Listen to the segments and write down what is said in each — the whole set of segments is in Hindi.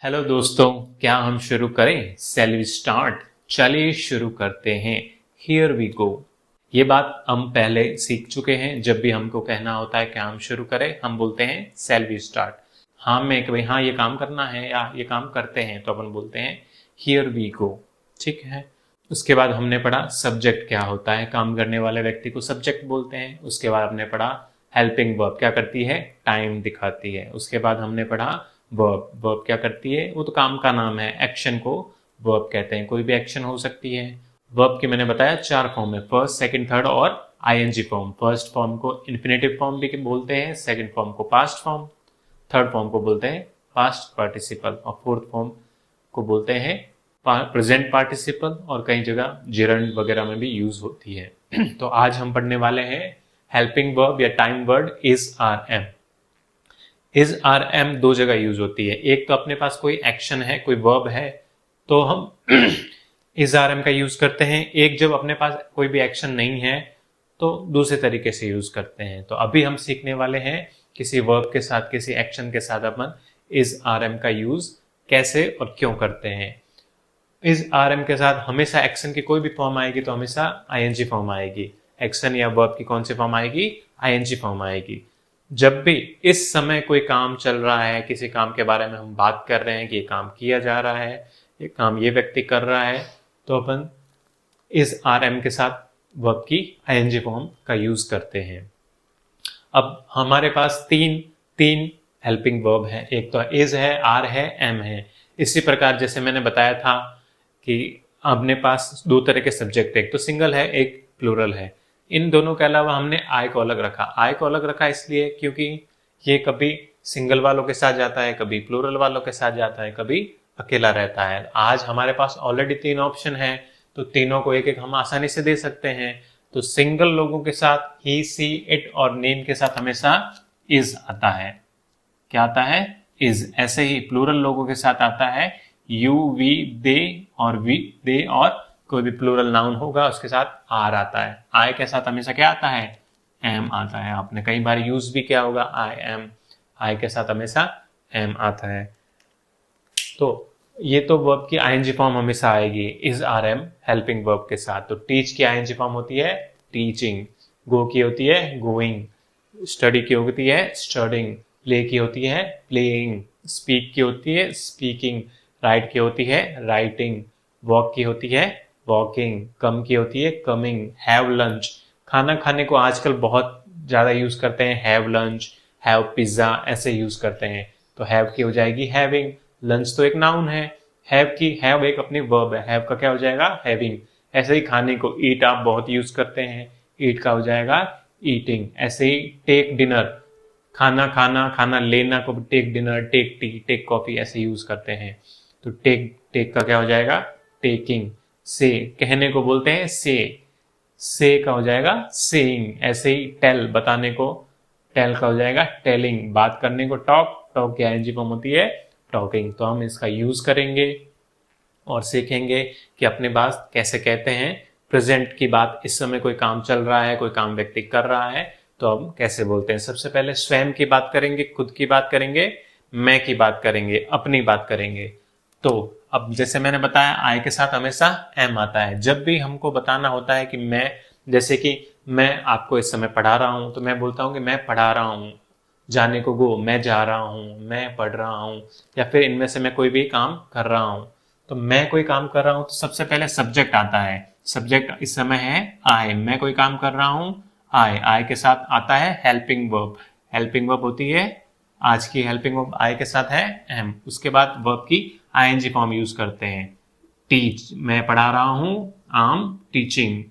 हेलो दोस्तों, क्या हम शुरू करें? Shall we start. चलिए शुरू करते हैं। Here we go. ये बात हम पहले सीख चुके हैं। जब भी हमको कहना होता है कि हम शुरू करें, हम बोलते हैं सेल वी स्टार्ट। हाँ में कि भाई हाँ ये काम करना है या ये काम करते हैं, तो अपन बोलते हैं हियर वी गो। ठीक है। उसके बाद हमने पढ़ा सब्जेक्ट क्या होता है। काम करने वाले व्यक्ति को सब्जेक्ट बोलते हैं। उसके बाद हमने पढ़ा हेल्पिंग वर्ब क्या करती है, टाइम दिखाती है। उसके बाद हमने पढ़ा वर्ब। वर्ब क्या करती है, वो तो काम का नाम है। एक्शन को वर्ब कहते हैं। कोई भी एक्शन हो सकती है। वर्ब की मैंने बताया 4 फॉर्म है, फर्स्ट, सेकंड, थर्ड और आईएनजी फॉर्म। फर्स्ट फॉर्म को इन्फिनेटिव फॉर्म भी बोलते हैं, सेकंड फॉर्म को पास्ट फॉर्म, थर्ड फॉर्म को बोलते हैं पास्ट पार्टिसिपल और फोर्थ फॉर्म को बोलते हैं प्रेजेंट पार्टिसिपल, और कई जगह जिरंड वगैरह में भी यूज होती है। तो आज हम पढ़ने वाले हैं हेल्पिंग वर्ब या time word is are am. Is are am 2 जगह यूज होती है। एक तो अपने पास कोई एक्शन है, कोई वर्ब है, तो हम इज आर एम का यूज करते हैं। एक जब अपने पास कोई भी एक्शन नहीं है तो दूसरे तरीके से यूज करते हैं। तो अभी हम सीखने वाले हैं किसी वर्ब के साथ, किसी एक्शन के साथ अपन इज आर एम का यूज कैसे और क्यों करते हैं। इज आर एम के साथ हमेशा एक्शन की कोई भी फॉर्म आएगी तो हमेशा आईएनजी फॉर्म आएगी। एक्शन या वर्ब की कौन सी फॉर्म आएगी? आईएनजी फॉर्म आएगी। जब भी इस समय कोई काम चल रहा है, किसी काम के बारे में हम बात कर रहे हैं कि ये काम किया जा रहा है, ये काम ये व्यक्ति कर रहा है, तो अपन इस आर एम के साथ वर्ब की आईएनजी फॉर्म का यूज करते हैं। अब हमारे पास तीन हेल्पिंग वर्ब है। एक तो इज है, आर है, एम है। इसी प्रकार जैसे मैंने बताया था कि अपने पास 2 तरह के सब्जेक्ट है, एक तो सिंगल है, एक प्लूरल है। इन दोनों के अलावा हमने आई को अलग रखा। आई को अलग रखा इसलिए क्योंकि ये कभी सिंगल वालों के साथ जाता है, कभी प्लूरल वालों के साथ जाता है, कभी अकेला रहता है। आज हमारे पास ऑलरेडी 3 ऑप्शन है, तो तीनों को एक एक हम आसानी से दे सकते हैं। तो सिंगल लोगों के साथ ही, सी, इट और नेम के साथ हमेशा इज आता है। क्या आता है? इज। ऐसे ही प्लूरल लोगों के साथ आता है यू, वी, दे और वी, दे, और कोई भी प्लूरल नाउन होगा उसके साथ आर आता है। आई के साथ हमेशा क्या आता है? एम आता है। आपने कई बार यूज भी किया होगा आई एम। आई के साथ हमेशा एम आता है। तो ये तो वर्ब की आईएनजी फॉर्म हमेशा आएगी is are am helping verb के साथ। तो टीच की आईएनजी फॉर्म होती है टीचिंग, गो की होती है गोइंग, स्टडी की होती है स्टडिंग, प्ले की होती है प्लेइंग, स्पीक की होती है स्पीकिंग, राइट की होती है राइटिंग, वॉक की होती है वॉकिंग, कम की होती है कमिंग, हैव लंच। खाना खाने को आजकल बहुत ज़्यादा यूज करते हैं, हैव लंच, हैव पिज्ज़ा, ऐसे यूज करते हैं। तो हैव की हो जाएगी हैविंग। लंच तो एक नाउन है, हैव एक अपनी वर्ब है, हैव का क्या हो जाएगा? हैविंग। ऐसे ही खाने को ईट आप बहुत यूज करते हैं, ईट का हो जाएगा ईटिंग। ऐसे ही टेक डिनर, खाना खाना, खाना लेना को take dinner, take tea, take coffee ऐसे यूज करते हैं। तो टेक का क्या हो जाएगा? टेकिंग। से कहने को बोलते हैं से का हो जाएगा सेइंग। ऐसे ही टेल बताने को, टेल का हो जाएगा टेलिंग। बात करने को टॉक की आईएनजी फॉर्म होती है टॉकिंग। तो हम इसका यूज करेंगे और सीखेंगे कि अपने बात कैसे कहते हैं। प्रेजेंट की बात, इस समय कोई काम चल रहा है, कोई काम व्यक्ति कर रहा है, तो हम कैसे बोलते हैं। सबसे पहले स्वयं की बात करेंगे, खुद की बात करेंगे, मैं की बात करेंगे, अपनी बात करेंगे। तो अब जैसे मैंने बताया आई के साथ हमेशा एम आता है। जब भी हमको बताना होता है कि मैं, जैसे कि मैं आपको इस समय पढ़ा रहा हूं, तो मैं बोलता हूं कि मैं पढ़ा रहा हूं। जाने को गो, मैं जा रहा हूं, मैं पढ़ रहा हूं, या फिर इनमें से मैं कोई भी काम कर रहा हूं। तो मैं कोई काम कर रहा हूं तो सबसे पहले सब्जेक्ट आता है। सब्जेक्ट इस समय है आई। मैं कोई काम कर रहा हूं, आई के साथ आता है हेल्पिंग वर्ब। हेल्पिंग वर्ब होती है, आज की हेल्पिंग वर्ब आई के साथ है एम। उसके बाद वर्ब की आईएनजी फॉर्म यूज करते हैं। टीच, मैं पढ़ा रहा हूं, आम टीचिंग।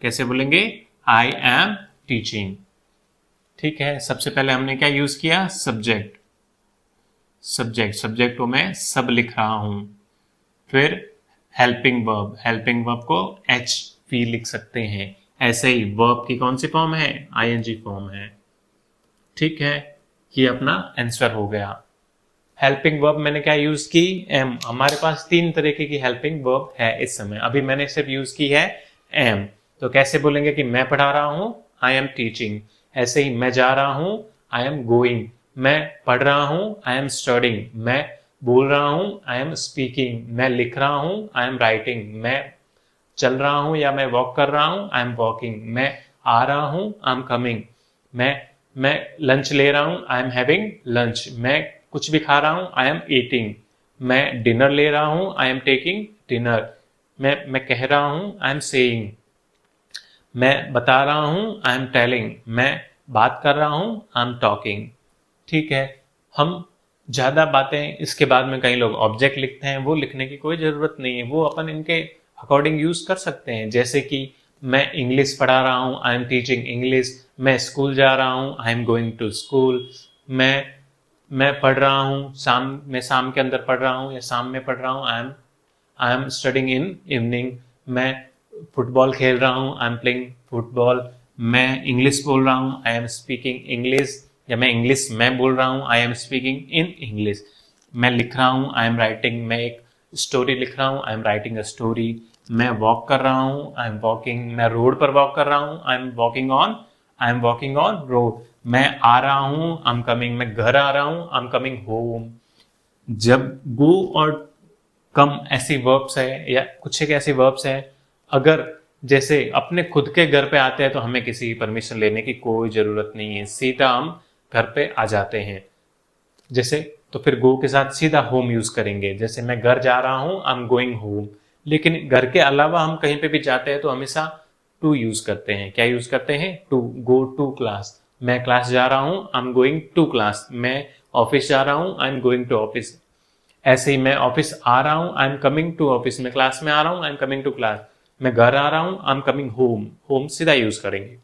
कैसे बोलेंगे? आई एम टीचिंग। ठीक है। सबसे पहले हमने क्या यूज किया? सब्जेक्ट। सब्जेक्ट को मैं सब लिख रहा हूं। फिर हेल्पिंग वर्ब को एच पी लिख सकते हैं। ऐसे ही वर्ब की कौन सी फॉर्म है? आईएनजी फॉर्म है। ठीक है, ये अपना आंसर हो गया। हेल्पिंग वर्ब मैंने क्या यूज की? एम। हमारे पास 3 तरीके की हेल्पिंग वर्ब है इस समय। अभी मैंने सिर्फ यूज की है एम। तो कैसे बोलेंगे कि मैं पढ़ा रहा हूं, आई एम टीचिंग। ऐसे ही मैं जा रहा हूं, आई एम गोइंग। मैं पढ़ रहा हूं, आई एम स्टडिंग। मैं बोल रहा हूँ, आई एम स्पीकिंग। मैं लिख रहा हूँ, आई एम राइटिंग। मैं चल रहा हूँ या मैं वॉक कर रहा हूँ, आई एम वॉकिंग। मैं आ रहा हूँ, आई एम कमिंग। मैं लंच ले रहा हूँ, आई एम हैविंग लंच। मैं कुछ भी खा रहा हूँ, आई एम ईटिंग। मैं डिनर ले रहा हूँ, आई एम टेकिंग डिनर। मैं कह रहा हूँ, आई एम सेइंग। मैं बता रहा हूँ, आई एम टेलिंग। मैं बात कर रहा हूँ, आई एम टॉकिंग। ठीक है। हम ज्यादा बातें इसके बाद में कई लोग ऑब्जेक्ट लिखते हैं, वो लिखने की कोई जरूरत नहीं है, वो अपन इनके अकॉर्डिंग यूज कर सकते हैं। जैसे कि मैं इंग्लिश पढ़ा रहा हूँ, आई एम टीचिंग इंग्लिश। मैं स्कूल जा रहा हूँ, I am going to school. मैं पढ़ रहा हूँ, शाम के अंदर पढ़ रहा हूँ या शाम में पढ़ रहा हूँ, I am studying in evening. मैं फुटबॉल खेल रहा हूँ, आई एम प्लेइंग फुटबॉल। मैं इंग्लिश बोल रहा हूँ, आई एम स्पीकिंग इंग्लिश। या मैं इंग्लिश मैं बोल रहा हूँ, I am speaking in English. मैं लिख रहा हूँ, आई एम राइटिंग। मैं एक स्टोरी लिख रहा हूँ, I am writing a story. मैं वॉक कर रहा हूँ, आई एम वॉकिंग। मैं रोड पर वॉक कर रहा हूँ, I am walking on road. मैं आ रहा हूँ, आई एम कमिंग। मैं घर आ रहा हूँ, आई एम कमिंग होम। जब गो और कम ऐसी वर्ब्स है या कुछ एक ऐसी वर्ब्स है, अगर जैसे अपने खुद के घर पे आते हैं तो हमें किसी की परमिशन लेने की कोई जरूरत नहीं है, सीधा हम घर पे आ जाते हैं। जैसे तो फिर गो के साथ सीधा होम यूज करेंगे। जैसे मैं घर जा रहा हूं, आई एम गोइंग होम। लेकिन घर के अलावा हम कहीं पे भी जाते हैं तो हमेशा टू यूज करते हैं। क्या यूज करते हैं? टू। Go to class. मैं क्लास जा रहा हूं, I am going to class. मैं ऑफिस जा रहा हूं, I am going to office. ऐसे ही मैं ऑफिस आ रहा हूं, I am coming to office. मैं क्लास में आ रहा हूं, I am coming to class. मैं घर आ रहा हूं, I am coming home. Home सीधा यूज करेंगे।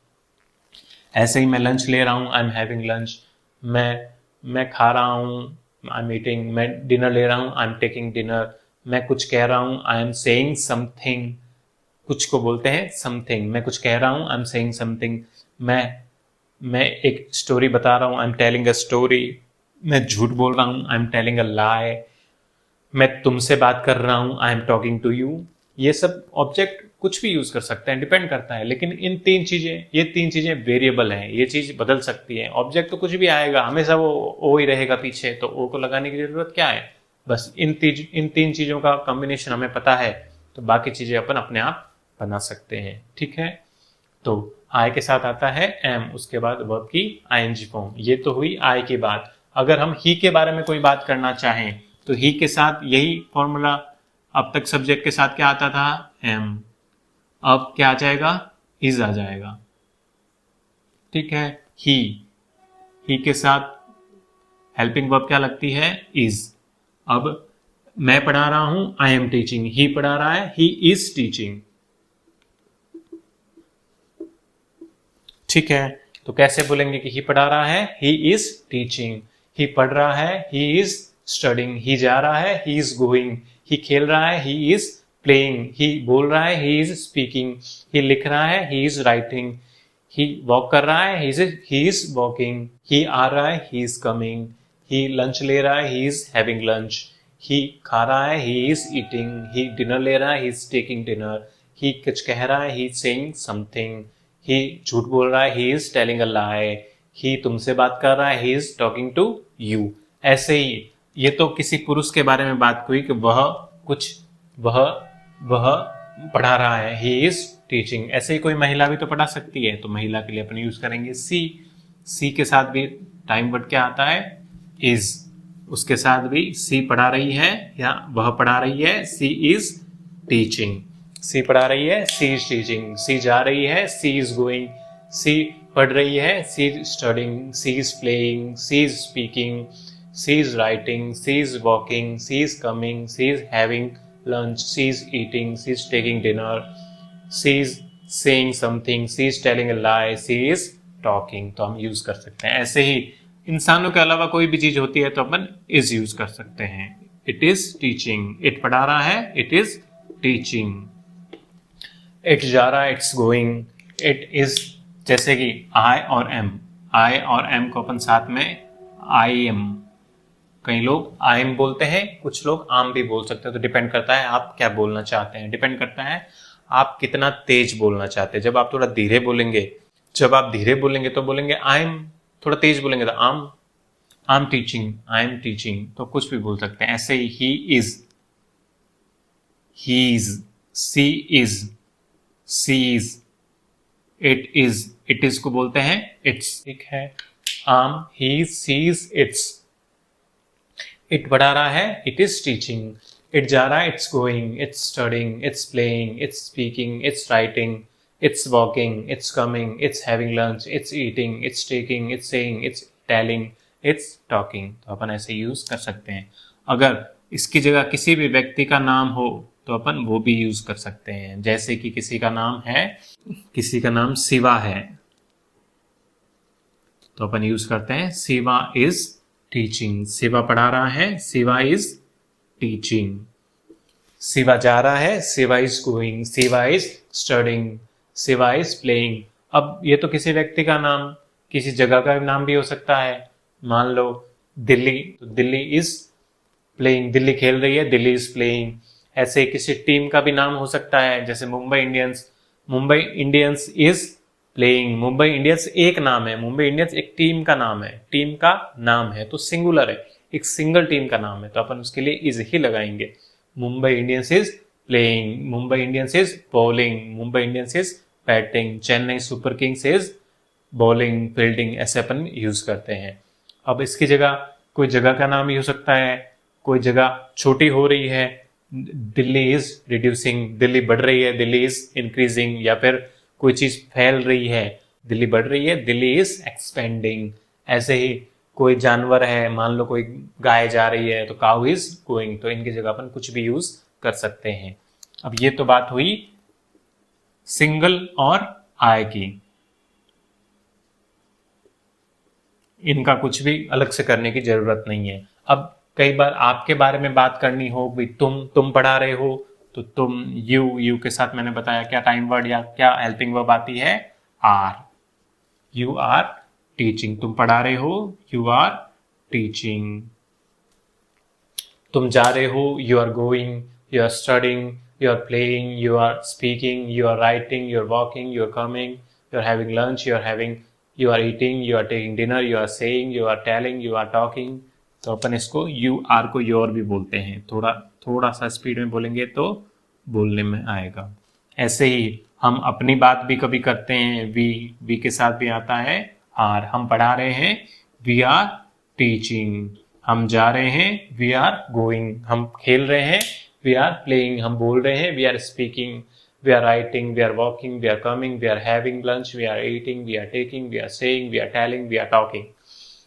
ऐसे ही मैं लंच ले रहा हूँ, आई एम हैविंग लंच। मैं खा रहा हूँ, आई एम ईटिंग। मैं डिनर ले रहा हूँ, आई एम टेकिंग डिनर। मैं कुछ कह रहा हूँ, आई एम सेइंग समथिंग। कुछ को बोलते हैं समथिंग। मैं कुछ कह रहा हूँ, आई एम सेइंग समथिंग। मैं मैं एक स्टोरी बता रहा हूँ, I am telling a story. मैं झूठ बोल रहा हूँ, आई एम टेलिंग अ लाई। मैं तुमसे बात कर रहा हूं, I am talking to you. ये सब ऑब्जेक्ट कुछ भी यूज कर सकते हैं, डिपेंड करता है। लेकिन ये तीन चीजें वेरिएबल हैं, ये चीज बदल सकती है। ऑब्जेक्ट तो कुछ भी आएगा, हमेशा वो ओ ही रहेगा पीछे, तो ओ को लगाने की जरूरत क्या है? बस इन तीन चीजों का कॉम्बिनेशन हमें पता है, तो बाकी चीजें अपन अपने आप बना सकते हैं। ठीक है। तो आई के साथ आता है एम, उसके बाद वर्ब की आईएनजी फॉर्म। ये तो हुई आई की बात। अगर हम ही के बारे में कोई बात करना चाहें तो ही के साथ यही फॉर्मूला। अब तक सब्जेक्ट के साथ क्या आता था? एम। अब क्या आ जाएगा? इज आ जाएगा। ठीक है। ही के साथ हेल्पिंग वर्ब क्या लगती है? इज। अब मैं पढ़ा रहा हूं, आई एम टीचिंग। ही पढ़ा रहा है, ही इज टीचिंग। ठीक है। तो कैसे बोलेंगे कि ही पढ़ा रहा है? He is teaching. ही पढ़ रहा है, ही इज स्टडिंग। ही जा रहा है, ही इज गोइंग। ही खेल रहा है, ही इज प्लेइंग। ही बोल रहा है, ही इज स्पीकिंग। ही लिख रहा है, he is writing. He walk कर रहा है, ही इज वॉकिंग। ही आ रहा है, he is coming. He lunch ले रहा है, ही इज हैविंग लंच। ही खा रहा है, he is eating. He dinner ले रहा है, ही इज टेकिंग डिनर। ही कुछ कह रहा है, ही इज सेइंग समथिंग। ही झूठ बोल रहा है, ही इज टेलिंग अ लाई। ही तुमसे बात कर रहा है, he is talking to you. ऐसे ही ये तो किसी पुरुष के बारे में बात हुई कि वह वह पढ़ा रहा है, ही इज टीचिंग। ऐसे ही कोई महिला भी तो पढ़ा सकती है, तो महिला के लिए अपन यूज करेंगे सी के साथ भी टाइम वर्ड क्या आता है? इज। उसके साथ भी सी पढ़ा रही है या वह पढ़ा रही है, सी इज टीचिंग। सी पढ़ा रही है, सी इज टीचिंग। सी जा रही है, सी इज गोइंग। सी पढ़ रही है, she is studying. She is playing, she is speaking, she is writing, she is walking, she is coming, she is having lunch, she is eating, she is taking dinner, she is saying something, she is telling a lie, she is talking. तो हम यूज कर सकते हैं। ऐसे ही इंसानों के अलावा कोई भी चीज होती है तो अपन इज यूज कर सकते हैं। It is teaching. इट पढ़ा रहा है, इट इज टीचिंग। इट जा रहा है, इट्स गोइंग। It is. जैसे कि आई और एम को अपन साथ में आई एम। कई लोग आई एम बोलते हैं, कुछ लोग आम भी बोल सकते हैं। तो डिपेंड करता है आप क्या बोलना चाहते हैं, डिपेंड करता है आप कितना तेज बोलना चाहते हैं। जब आप थोड़ा धीरे बोलेंगे तो बोलेंगे आई एम। थोड़ा तेज बोलेंगे तो आम। I am teaching, I am teaching, तो कुछ भी बोल सकते हैं। ऐसे ही is, he is, she is, she is, it is को बोलते हैं इट्स, ठीक है। आम, ही, सीज, इट्स। इट पढ़ा रहा है, इट इज टीचिंग। इट जा रहा है, it's going, it's studying, it's playing, it's speaking, it's writing, it's walking, it's coming, it's having lunch, it's eating, it's taking, it's saying, it's telling, it's talking. तो अपन ऐसे यूज कर सकते हैं। अगर इसकी जगह किसी भी व्यक्ति का नाम हो तो अपन वो भी यूज कर सकते हैं। जैसे कि किसी का नाम है, किसी का नाम शिवा है, तो अपन यूज करते हैं शिवा इज टीचिंग। शिवा पढ़ा रहा है, शिवा इज टीचिंग। शिवा जा रहा है, Shiva is going, Shiva is studying, Shiva is playing. अब ये तो किसी व्यक्ति का नाम, किसी जगह का नाम भी हो सकता है। मान लो दिल्ली, तो दिल्ली इज प्लेइंग, दिल्ली खेल रही है, दिल्ली इज प्लेइंग। ऐसे किसी टीम का भी नाम हो सकता है, जैसे Mumbai Indians, Mumbai Indians is playing. Mumbai Indians एक नाम है, मुंबई इंडियंस एक टीम का नाम है, टीम का नाम है तो सिंगुलर है, एक सिंगल टीम का नाम है, तो अपन उसके लिए इज ही लगाएंगे। Mumbai Indians is playing, Mumbai Indians is bowling, Mumbai Indians is batting, Chennai super Kings is bowling, fielding, ऐसे अपन यूज करते हैं। अब इसकी जगह कोई जगह का नाम ही हो सकता है, कोई जगह छोटी हो रही है, दिल्ली इज रिड्यूसिंग, दिल्ली बढ़ रही है, दिल्ली इज इंक्रीजिंग, या फिर कोई चीज फैल रही है, दिल्ली बढ़ रही है, दिल्ली इज एक्सपेंडिंग। ऐसे ही कोई जानवर है, मान लो कोई गाय जा रही है तो काउ इज गोइंग, तो इनकी जगह अपन कुछ भी यूज कर सकते हैं। अब ये तो बात हुई सिंगल और आई की, इनका कुछ भी अलग से करने की जरूरत नहीं है। अब कई बार आपके बारे में बात करनी हो, भाई तुम पढ़ा रहे हो, तो तुम, यू के साथ मैंने बताया क्या टाइम वर्ड या क्या हेल्पिंग वर्ब आती है, आर। यू आर टीचिंग, तुम पढ़ा रहे हो, यू आर टीचिंग। तुम जा रहे हो, you are going, you are studying, you are playing, you are speaking, you are writing, you are walking, you are coming, you are having lunch, you are eating, you are taking dinner, you are saying, you are telling, you are talking. तो अपन इसको यू आर को योर भी बोलते हैं, थोड़ा सा स्पीड में बोलेंगे तो बोलने में आएगा। ऐसे ही हम अपनी बात भी कभी करते हैं, वी के साथ भी आता है आर। हम पढ़ा रहे हैं, वी आर टीचिंग। हम जा रहे हैं, वी आर गोइंग। हम खेल रहे हैं, वी आर प्लेइंग। हम बोल रहे हैं, we are speaking. We are writing, we are walking, we are coming, we are having lunch, we are eating, we are taking, we are saying, we are telling, we are talking.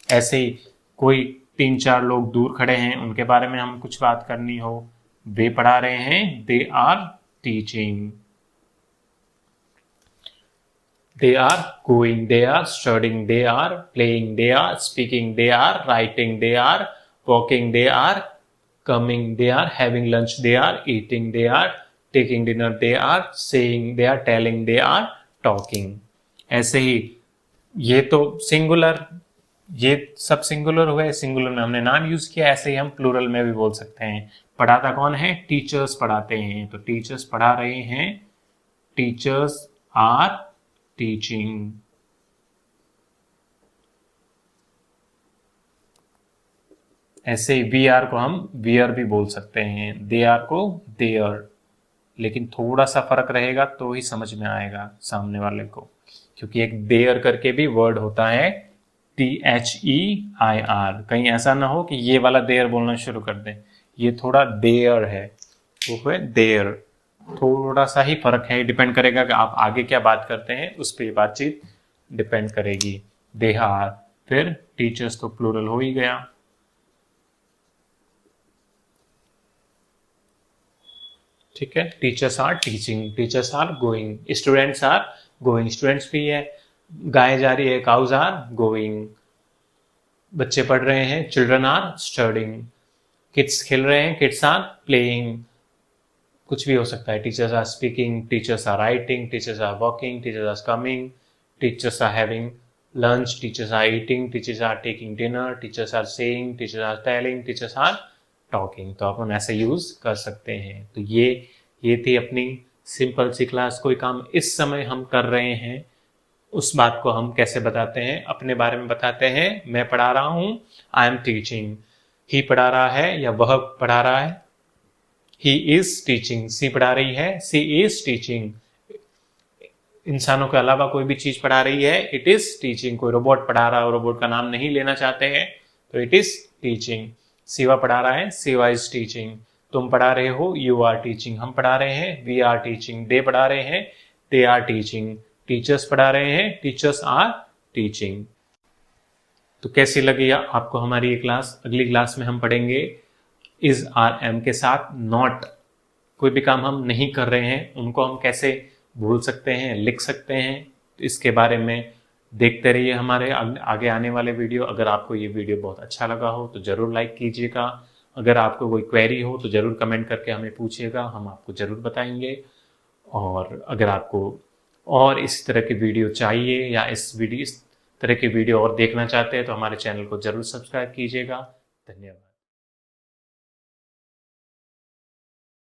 ऐसे ही कोई 3-4 लोग दूर खड़े हैं, उनके बारे में हम कुछ बात करनी हो, वे पढ़ा रहे हैं, they are teaching. They are going, they are studying, they are playing, they are speaking, they are writing, they are walking, they are coming, they are having lunch, they are eating, they are taking dinner, they are saying, they are telling, they are talking. ऐसे ही ये तो सिंगुलर, ये सब सिंगुलर हुए, सिंगुलर में हमने नाम यूज किया। ऐसे ही हम प्लूरल में भी बोल सकते हैं। पढ़ाता कौन है, टीचर्स पढ़ाते हैं, तो टीचर्स पढ़ा रहे हैं, टीचर्स आर टीचिंग। ऐसे वी आर को हम वियर भी बोल सकते हैं, दे आर को देयर, लेकिन थोड़ा सा फर्क रहेगा तो ही समझ में आएगा सामने वाले को, क्योंकि एक देयर करके भी वर्ड होता है, THEIR। कहीं ऐसा ना हो कि ये वाला देयर बोलना शुरू कर दें, ये थोड़ा देयर है, वो है देयर। थोड़ा सा ही फर्क है, डिपेंड करेगा कि आप आगे क्या बात करते हैं, उस पर बातचीत डिपेंड करेगी। दे आर, फिर टीचर्स तो प्लूरल हो ही गया। ठीक है, teachers are teaching, teachers are going, students are going, students भी है। गाय जा रही है, काउज आर गोइंग। बच्चे पढ़ रहे हैं, चिल्ड्रन आर स्टडिंग। किड्स खेल रहे हैं, किड्स आर प्लेइंग। कुछ भी हो सकता है, teachers are speaking, teachers are writing, teachers are walking, teachers are coming, teachers are having lunch, teachers are eating, teachers are taking dinner, teachers are saying, teachers are telling, teachers are talking. तो अपन ऐसे यूज कर सकते हैं। तो ये थी अपनी सिंपल सी क्लास। कोई काम इस समय हम कर रहे हैं उस बात को हम कैसे बताते हैं, अपने बारे में बताते हैं। मैं पढ़ा रहा हूं, आई एम टीचिंग। ही पढ़ा रहा है या वह पढ़ा रहा है, ही इज टीचिंग। सी पढ़ा रही है, सी इज टीचिंग। इंसानों के अलावा कोई भी चीज पढ़ा रही है, इट इज टीचिंग। कोई रोबोट पढ़ा रहा है, रोबोट का नाम नहीं लेना चाहते हैं, तो इट इज टीचिंग। शिवा पढ़ा रहा है, शिवा इज टीचिंग। तुम पढ़ा रहे हो, यू आर टीचिंग। हम पढ़ा रहे हैं, वी आर टीचिंग। दे पढ़ा रहे हैं, दे आर टीचिंग। टीचर्स पढ़ा रहे हैं, टीचर्स आर टीचिंग। तो कैसी लगी आपको हमारी ये क्लास? अगली क्लास में हम पढ़ेंगे इज आर एम के साथ नॉट। कोई भी काम हम नहीं कर रहे हैं उनको हम कैसे भूल सकते हैं, लिख सकते हैं, तो इसके बारे में देखते रहिए हमारे आगे आने वाले वीडियो। अगर आपको ये वीडियो बहुत अच्छा लगा हो तो जरूर लाइक कीजिएगा। अगर आपको कोई क्वेरी हो तो जरूर कमेंट करके हमें पूछिएगा, हम आपको जरूर बताएंगे। और अगर आपको और इस तरह की वीडियो चाहिए या इस तरह की वीडियो और देखना चाहते हैं तो हमारे चैनल को जरूर सब्सक्राइब कीजिएगा। धन्यवाद।